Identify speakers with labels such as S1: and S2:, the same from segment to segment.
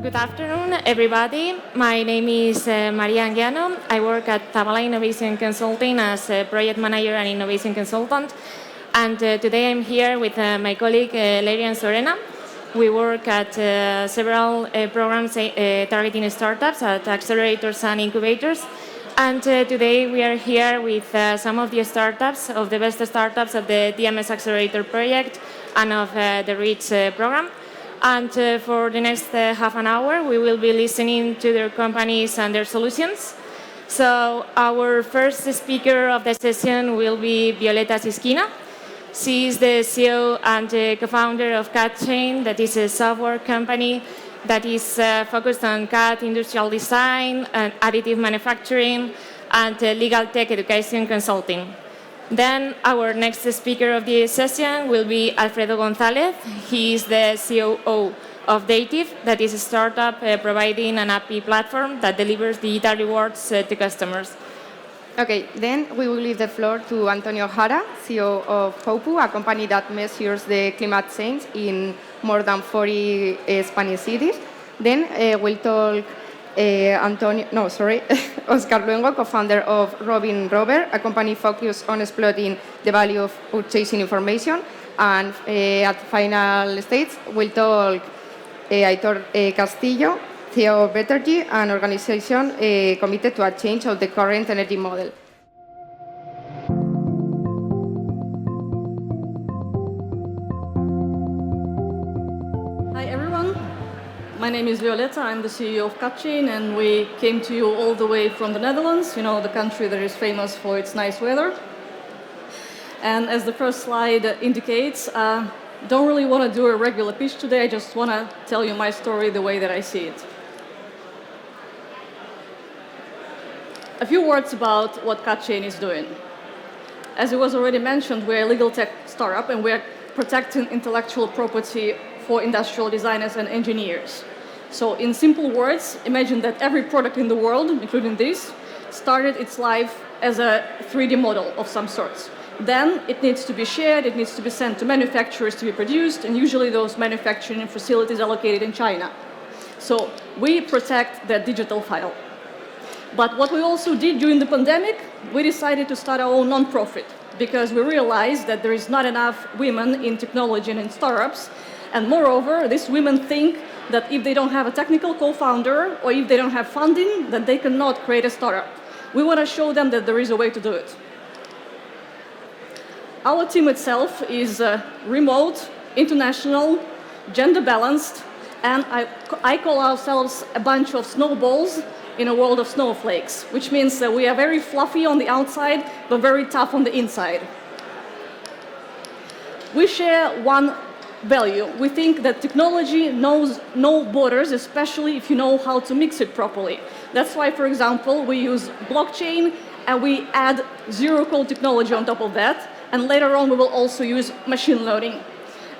S1: Good afternoon, everybody. My name is Maria Anguiano. I work at Zabala Innovation Consulting as a project manager and innovation consultant. And today I'm here with my colleague, Lerian Sorena. We work at several programs targeting startups at accelerators and incubators. And today we are here with some of the startups, of the best startups of the DMS Accelerator project and of the REACH program. And for the next half an hour, we will be listening to their companies and their solutions. So our first speaker of the session will be Violeta Siskina. She is the CEO and co-founder of CAD-Chain, that is a software company that is focused on CAD industrial design, and additive manufacturing, and legal tech education consulting. Then our next speaker of the session will be Alfredo Gonzalez. He is the COO of Dative, that is a startup providing an API platform that delivers digital rewards to customers.
S2: Okay, then we will leave the floor to Antonio Jara, CEO of HoboHope, a company that measures the climate change in more than 40 Spanish cities. Then we'll talk Oscar Luengo, co-founder of RobinRobert, a company focused on exploiting the value of purchasing information. And at final stage, we'll talk Aitor Castillo, CEO of Betterg, an organization committed to a change of the current energy model.
S3: Hi everyone, my name is Violeta, I'm the CEO of CAD-Chain, and we came to you all the way from the Netherlands, the country that is famous for its nice weather. And as the first slide indicates, don't really want to do a regular pitch today, I just want to tell you my story the way that I see it. A few words about what CAD-Chain is doing. As it was already mentioned, we're a legal tech startup and we're protecting intellectual property for industrial designers and engineers. So in simple words, imagine that every product in the world, including this, started its life as a 3D model of some sorts. Then it needs to be shared, it needs to be sent to manufacturers to be produced, and usually those manufacturing facilities are located in China. So we protect that digital file. But what we also did during the pandemic, we decided to start our own non-profit because we realized that there is not enough women in technology and in startups. And moreover, these women think that if they don't have a technical co-founder or if they don't have funding, then they cannot create a startup. We want to show them that there is a way to do it. Our team itself is remote, international, gender balanced, and I call ourselves a bunch of snowballs in a world of snowflakes, which means that we are very fluffy on the outside, but very tough on the inside. We share one value. We think that technology knows no borders, especially if you know how to mix it properly. That's why, for example, we use blockchain and we add zero-code technology on top of that. And later on, we will also use machine learning.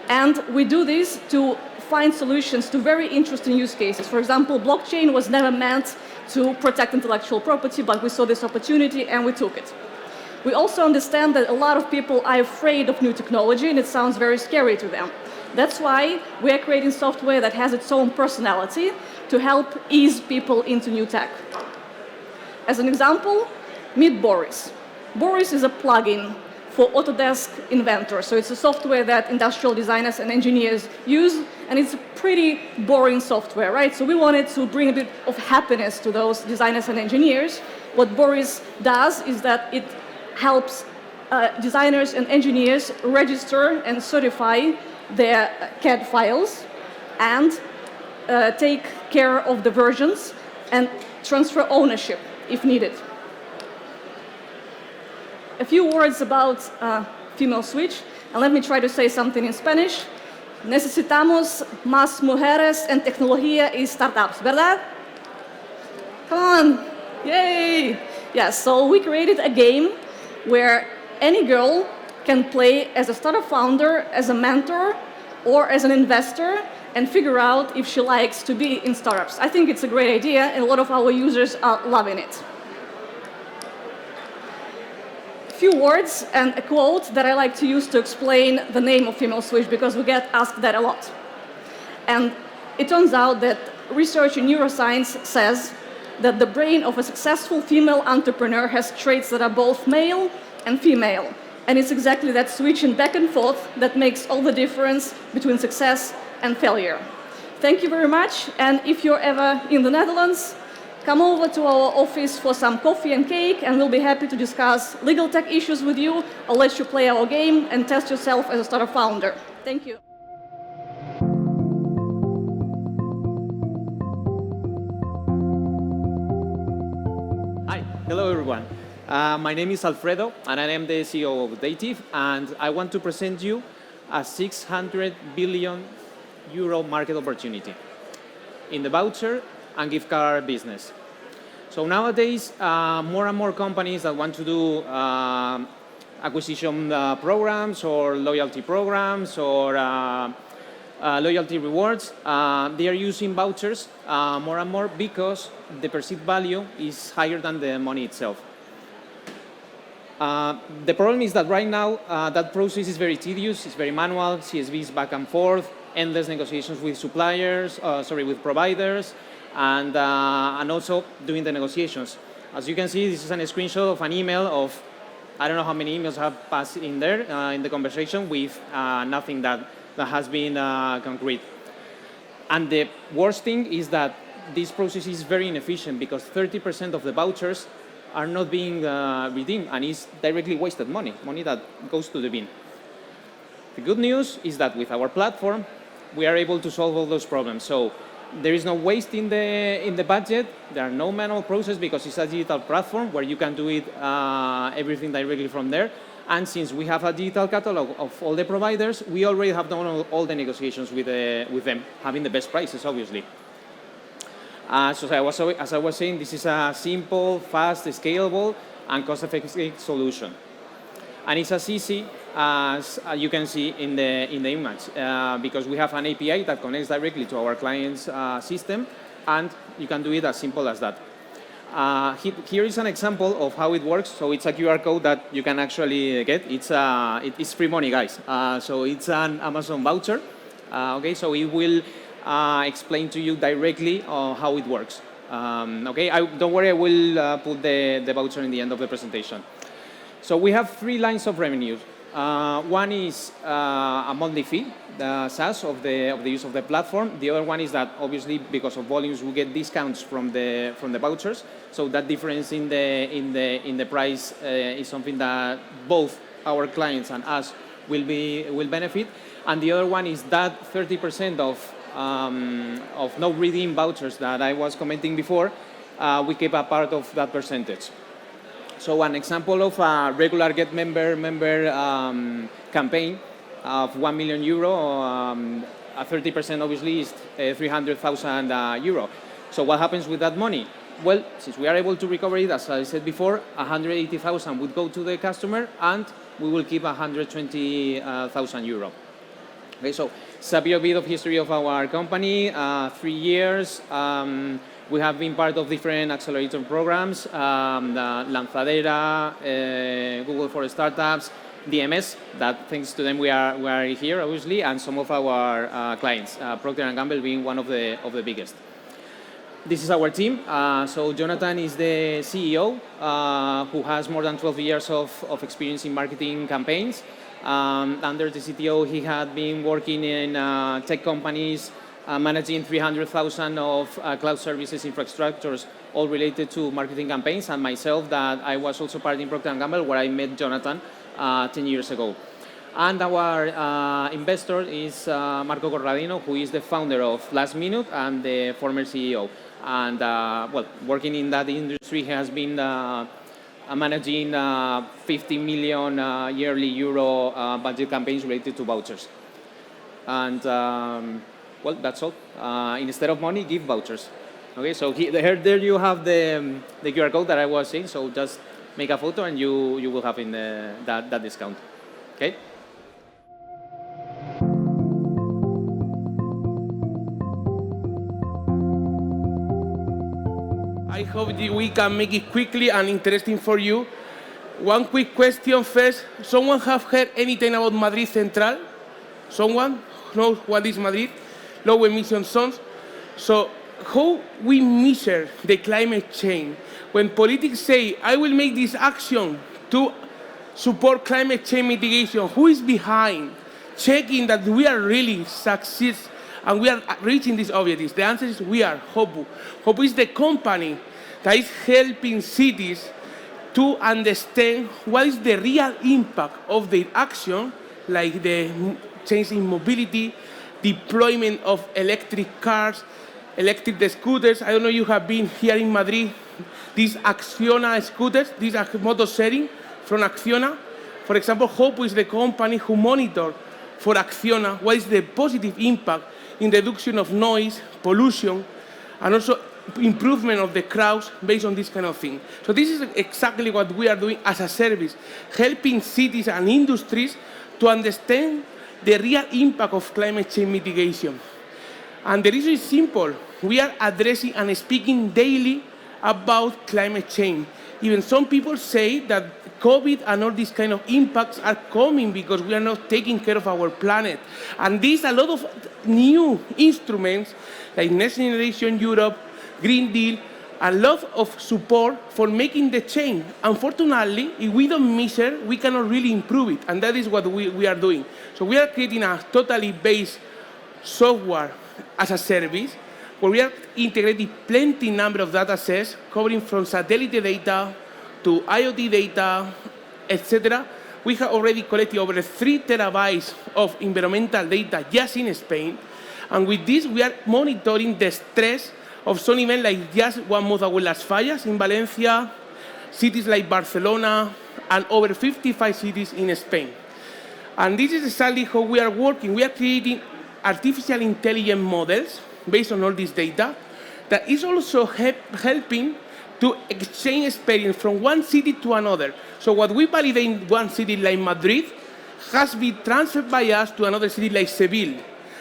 S3: And we do this to find solutions to very interesting use cases. For example, blockchain was never meant to protect intellectual property, but we saw this opportunity and we took it. We also understand that a lot of people are afraid of new technology and it sounds very scary to them. That's why we are creating software that has its own personality to help ease people into new tech. As an example, meet Boris. Boris is a plugin for Autodesk Inventor. So it's a software that industrial designers and engineers use, and it's a pretty boring software, right? So we wanted to bring a bit of happiness to those designers and engineers. What Boris does is that it helps designers and engineers register and certify their CAD files and take care of the versions and transfer ownership if needed. A few words about female switch, and let me try to say something in Spanish. Necesitamos más mujeres en tecnología y startups, ¿verdad? Come on, yay! Yes, so we created a game where any girl can play as a startup founder, as a mentor, or as an investor, and figure out if she likes to be in startups. I think it's a great idea, and a lot of our users are loving it. Few words and a quote that I like to use to explain the name of Female Switch because we get asked that a lot. And it turns out that research in neuroscience says that the brain of a successful female entrepreneur has traits that are both male and female. And it's exactly that switching back and forth that makes all the difference between success and failure. Thank you very much. And if you're ever in the Netherlands, come over to our office for some coffee and cake, and we'll be happy to discuss legal tech issues with you, or let you play our game and test yourself as a startup founder. Thank you.
S4: Hi, hello everyone. My name is Alfredo, and I am the CEO of Dative, and I want to present you a 600 billion euro market opportunity in the voucher and gift card business. So nowadays, more and more companies that want to do acquisition programs or loyalty programs or loyalty rewards, they are using vouchers more and more because the perceived value is higher than the money itself. The problem is that right now that process is very tedious, it's very manual, CSVs back and forth, endless negotiations with suppliers, with providers, and also doing the negotiations. As you can see, this is a screenshot of an email of, I don't know how many emails have passed in there in the conversation with nothing that has been concrete. And the worst thing is that this process is very inefficient because 30% of the vouchers are not being redeemed, and it's directly wasted money that goes to the bin. The good news is that with our platform, we are able to solve all those problems. So there is no waste in the budget. There are no manual process because it's a digital platform where you can do it everything directly from there. And since we have a digital catalog of all the providers, we already have done all the negotiations with them, having the best prices, obviously. So as I was saying, this is a simple, fast, scalable, and cost-effective solution. And it's as easy as you can see in the image, because we have an API that connects directly to our client's system, and you can do it as simple as that. Here is an example of how it works. So it's a QR code that you can actually get. It's free money, guys. So it's an Amazon voucher. Okay, so it will explain to you directly how it works. Okay, don't worry, I will put the voucher in the end of the presentation. So we have 3 lines of revenue. One is a monthly fee, the SaaS of the use of the platform. The other one is that obviously because of volumes we get discounts from the vouchers. So that difference in the price is something that both our clients and us will benefit. And the other one is that 30% of no redeem vouchers that I was commenting before. We keep a part of that percentage. So an example of a regular Get Member campaign of 1 million euro, a 30% obviously is 300,000 euro. So what happens with that money? Well, since we are able to recover it, as I said before, 180,000 would go to the customer, and we will keep 120,000 euro. Okay, so it's a bit of history of our company, 3 years. We have been part of different accelerator programs, Lanzadera, Google for Startups, DMS, that thanks to them we are here, obviously, and some of our clients, Procter & Gamble being one of the biggest. This is our team. So Jonathan is the CEO, who has more than 12 years of experience in marketing campaigns. Under the CTO, he had been working in tech companies, managing 300,000 of cloud services infrastructures, all related to marketing campaigns, and myself, that I was also part in Procter & Gamble, where I met Jonathan 10 years ago. And our investor is Marco Corradino, who is the founder of Last Minute and the former CEO. And well, working in that industry, he has been managing 50 million yearly euro budget campaigns related to vouchers. And well, that's all. Instead of money, give vouchers. Okay, so there you have the QR code that I was saying. So just make a photo and you will have in that discount. Okay.
S5: I hope we can make it quickly and interesting for you. One quick question first. Someone have heard anything about Madrid Central? Someone knows what is Madrid? Low emission zones. So how we measure the climate change. When politics say, I will make this action to support climate change mitigation, who is behind checking that we are really succeed and we are reaching these objectives? The answer is we are HoboHope. HoboHope is the company that is helping cities to understand what is the real impact of their action, like the change in mobility, deployment of electric cars, electric scooters. I don't know if you have been here in Madrid, these Acciona scooters, these are motor sharing from Acciona. For example, HoboHope is the company who monitors for Acciona what is the positive impact in reduction of noise, pollution, and also improvement of the crowds based on this kind of thing. So this is exactly what we are doing as a service, helping cities and industries to understand the real impact of climate change mitigation. And the reason is simple. We are addressing and speaking daily about climate change. Even some people say that COVID and all these kind of impacts are coming because we are not taking care of our planet. And these a lot of new instruments like Next Generation Europe, Green Deal, a lot of support for making the change. Unfortunately, if we don't measure, we cannot really improve it. And that is what we are doing. So we are creating a totally based software as a service where we are integrating plenty number of data sets covering from satellite data to IoT data, etc. We have already collected over 3 terabytes of environmental data just in Spain. And with this, we are monitoring the stress of some events like just 1 month ago, Las Fallas in Valencia, cities like Barcelona, and over 55 cities in Spain. And this is exactly how we are working. We are creating artificial intelligence models based on all this data that is also helping to exchange experience from one city to another. So what we validate in one city like Madrid has been transferred by us to another city like Seville,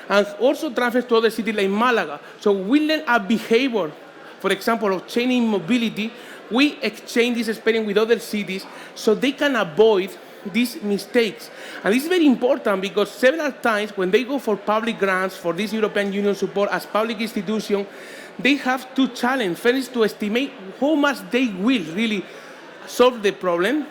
S5: and also transferred to other cities like Malaga. So we learn a behavior, for example, of changing mobility. We exchange this experience with other cities so they can avoid these mistakes. And this is very important because several times when they go for public grants for this European Union support as public institution, they have to challenge, first to estimate how much they will really solve the problem,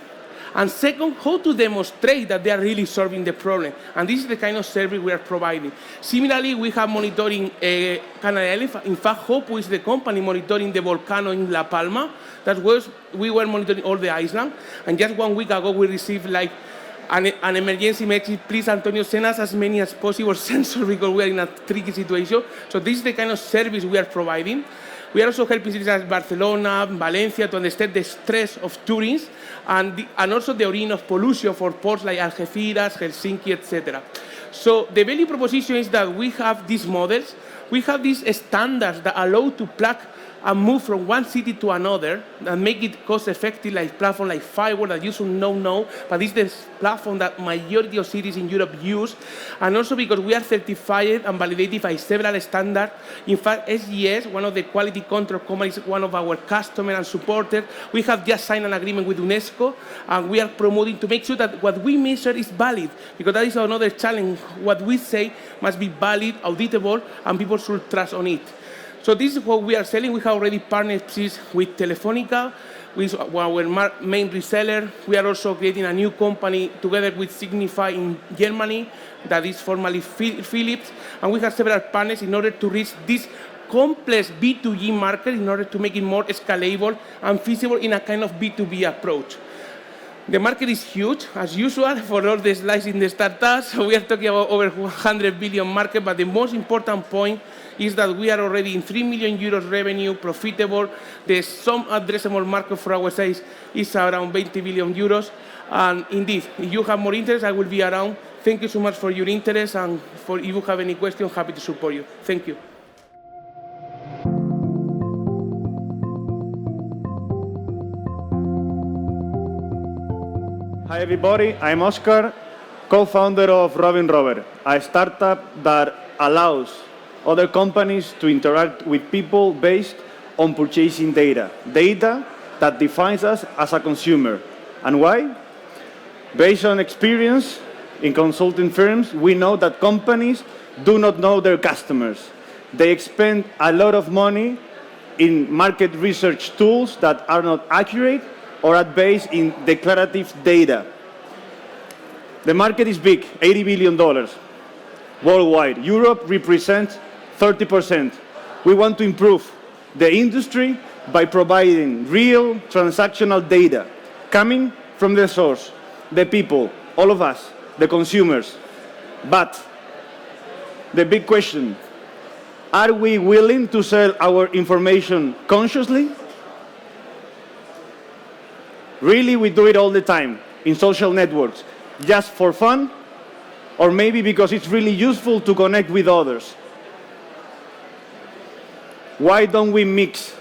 S5: and second, how to demonstrate that they are really solving the problem. And this is the kind of service we are providing. Similarly, we have monitoring Canary Island. In fact, HoboHope is the company monitoring the volcano in La Palma. We were monitoring all the island. And just 1 week ago, we received like an emergency message. Please, Antonio, send us as many as possible sensors because we are in a tricky situation. So this is the kind of service we are providing. We are also helping cities like Barcelona, Valencia to understand the stress of tourists and also the origin of pollution for ports like Algeciras, Helsinki, etc. So the value proposition is that we have these models, we have these standards that allow to plug and move from one city to another and make it cost-effective, like platform like Fiverr that you should know, but this is the platform that majority of cities in Europe use, and also because we are certified and validated by several standards. In fact, SGS, one of the quality control companies, one of our customers and supporters, we have just signed an agreement with UNESCO, and we are promoting to make sure that what we measure is valid, because that is another challenge. What we say must be valid, auditable, and people should trust on it. So this is what we are selling. We have already partnerships with Telefónica, with our main reseller. We are also creating a new company together with Signify in Germany, that is formerly Philips. And we have several partners in order to reach this complex B2G market in order to make it more scalable and feasible in a kind of B2B approach. The market is huge, as usual, for all the slides in the startups. So we are talking about over 100 billion market, but the most important point is that we are already in 3 million euros revenue, profitable. The sum addressable market for our size is around 20 billion euros. And indeed, if you have more interest, I will be around. Thank you so much for your interest, and if you have any questions, happy to support you. Thank you.
S6: Hi everybody, I'm Oscar, co-founder of RobinRobert, a startup that allows other companies to interact with people based on purchasing data. Data that defines us as a consumer. And why? Based on experience in consulting firms, we know that companies do not know their customers. They expend a lot of money in market research tools that are not accurate or are based in declarative data. The market is big, $80 billion worldwide. Europe represents 30%. We want to improve the industry by providing real transactional data coming from the source, the people, all of us, the consumers. But the big question, are we willing to sell our information consciously? Really, we do it all the time in social networks, just for fun, or maybe because it's really useful to connect with others. Why don't we mix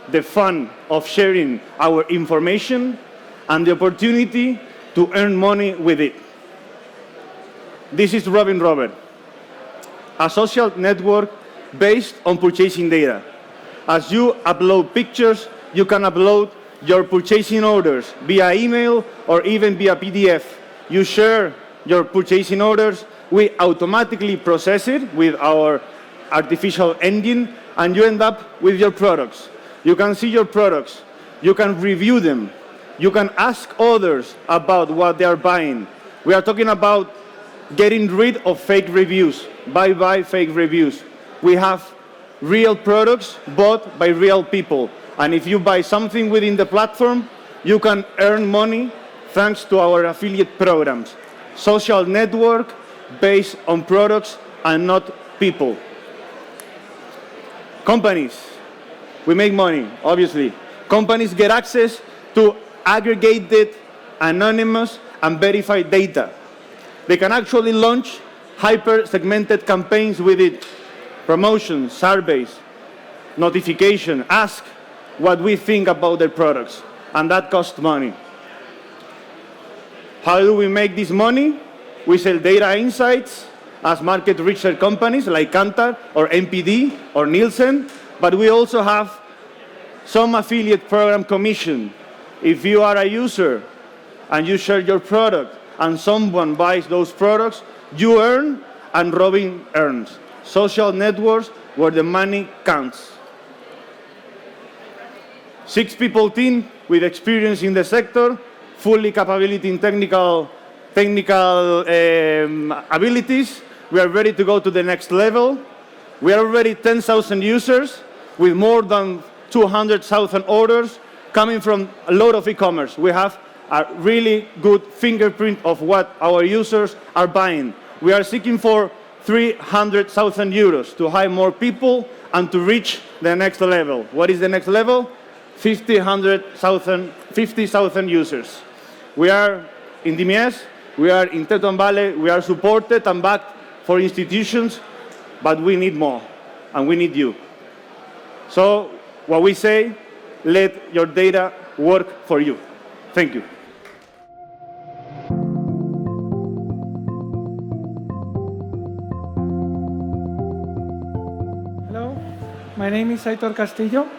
S6: the fun of sharing our information and the opportunity to earn money with it? This is RobinRobert, a social network based on purchasing data. As you upload pictures, you can upload your purchasing orders via email or even via PDF. You share your purchasing orders, we automatically process it with our artificial engine, and you end up with your products. You can see your products, you can review them, you can ask others about what they are buying. We are talking about getting rid of fake reviews. Bye-bye fake reviews. We have real products bought by real people. And if you buy something within the platform, you can earn money thanks to our affiliate programs. Social network based on products and not people. Companies, we make money, obviously. Companies get access to aggregated, anonymous, and verified data. They can actually launch hyper-segmented campaigns with it. Promotions, surveys, notification, ask what we think about their products, and that costs money. How do we make this money? We sell data insights as market research companies like Kantar or NPD or Nielsen, but we also have some affiliate program commission. If you are a user and you share your product and someone buys those products, you earn and Robin earns. Social networks where the money counts. 6 people team with experience in the sector, fully capability in technical abilities. We are ready to go to the next level. We are already 10,000 users with more than 200,000 orders coming from a lot of e-commerce. We have a really good fingerprint of what our users are buying. We are seeking for 300,000 euros to hire more people and to reach the next level. What is the next level? 50,000 users. We are in DMS, we are in Teton Valley, we are supported and backed for institutions, but we need more, and we need you. So what we say, let your data work for you. Thank you.
S7: Hello, my name is Aitor Castillo.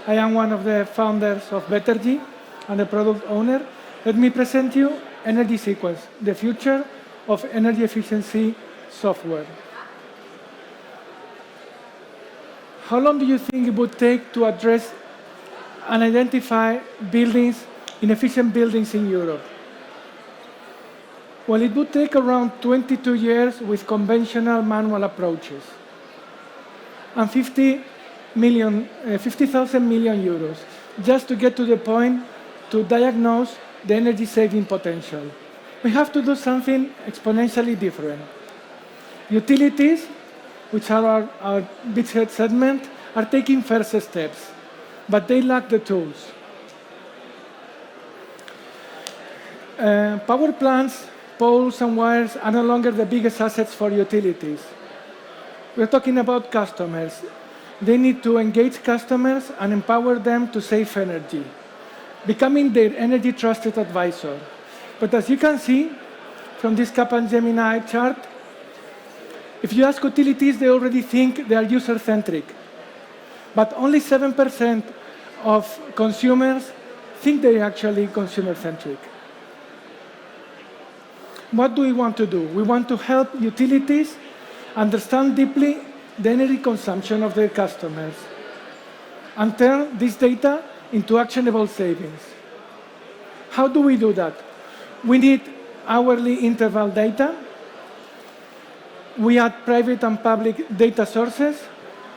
S7: I am one of the founders of Betterg and the product owner. Let me present you Energy Sequence, the future of energy efficiency software. How long do you think it would take to address and identify buildings, inefficient buildings in Europe? Well, it would take around 22 years with conventional manual approaches and 50,000 million euros just to get to the point to diagnose the energy saving potential. We have to do something exponentially different. Utilities, which are our beachhead segment, are taking first steps, but they lack the tools. Power plants, poles and wires are no longer the biggest assets for utilities. We're talking about customers. They need to engage customers and empower them to save energy, becoming their energy trusted advisor. But as you can see from this Capgemini chart, if you ask utilities, they already think they are user-centric. But only 7% of consumers think they are actually consumer-centric. What do we want to do? We want to help utilities understand deeply the energy consumption of their customers and turn this data into actionable savings. How do we do that? We need hourly interval data. We add private and public data sources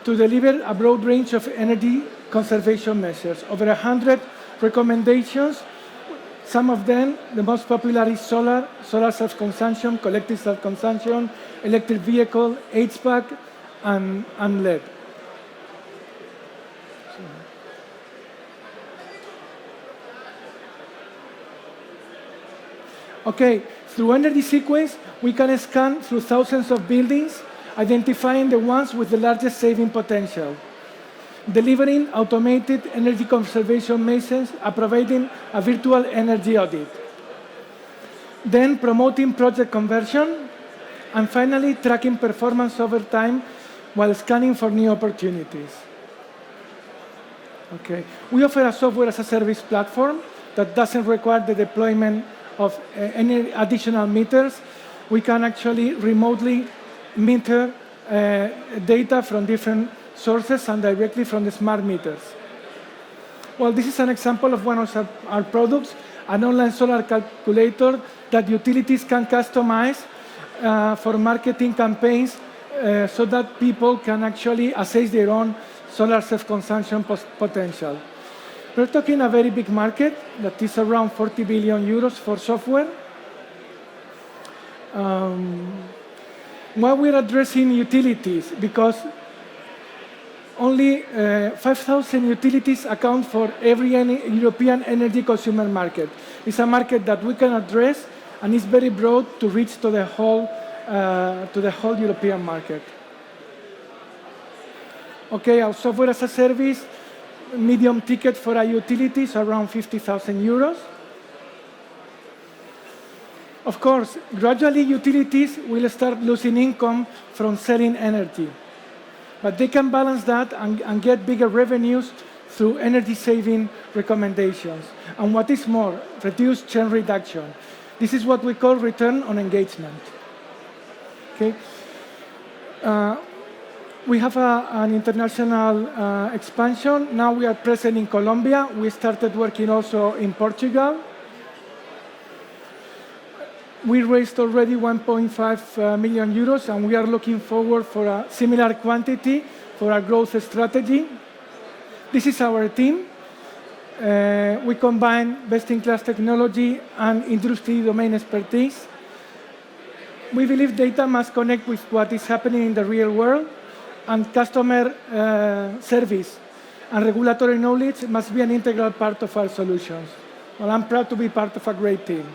S7: to deliver a broad range of energy conservation measures. Over 100 recommendations. Some of them, the most popular is solar self-consumption, collective self-consumption, electric vehicle, HVAC, and LED. Okay, through energy sequence, we can scan through thousands of buildings, identifying the ones with the largest saving potential, delivering automated energy conservation measures and providing a virtual energy audit. Then promoting project conversion, and finally tracking performance over time while scanning for new opportunities. Okay. We offer a software as a service platform that doesn't require the deployment of any additional meters. We can actually remotely meter data from different sources and directly from the smart meters. Well, this is an example of one of our products, an online solar calculator that utilities can customize for marketing campaigns so that people can actually assess their own solar self-consumption potential. We're talking a very big market that is around 40 billion euros for software. Why we're addressing utilities? Because only 5,000 utilities account for every European energy consumer market. It's a market that we can address, and it's very broad to reach to the whole European market. Okay, our software as a service, medium ticket for our utilities, around 50,000 euros. Of course, gradually utilities will start losing income from selling energy. But they can balance that and get bigger revenues through energy-saving recommendations. And what is more, reduce churn reduction. This is what we call return on engagement. Okay? We have an international expansion. Now we are present in Colombia. We started working also in Portugal. We raised already 1.5 million euros, and we are looking forward for a similar quantity for our growth strategy. This is our team. We combine best-in-class technology and industry domain expertise. We believe data must connect with what is happening in the real world, and customer service and regulatory knowledge must be an integral part of our solutions. Well, I'm proud to be part of a great team.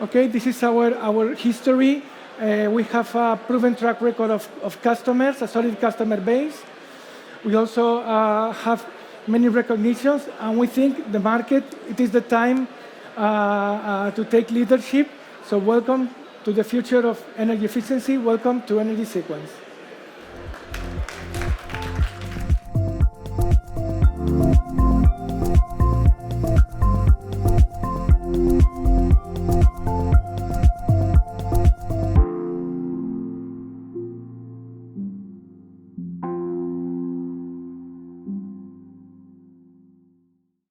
S7: Okay, this is our history. We have a proven track record of customers, a solid customer base. We also have many recognitions, and we think the market, it is the time to take leadership. So welcome to the future of energy efficiency. Welcome to Energy Sequence.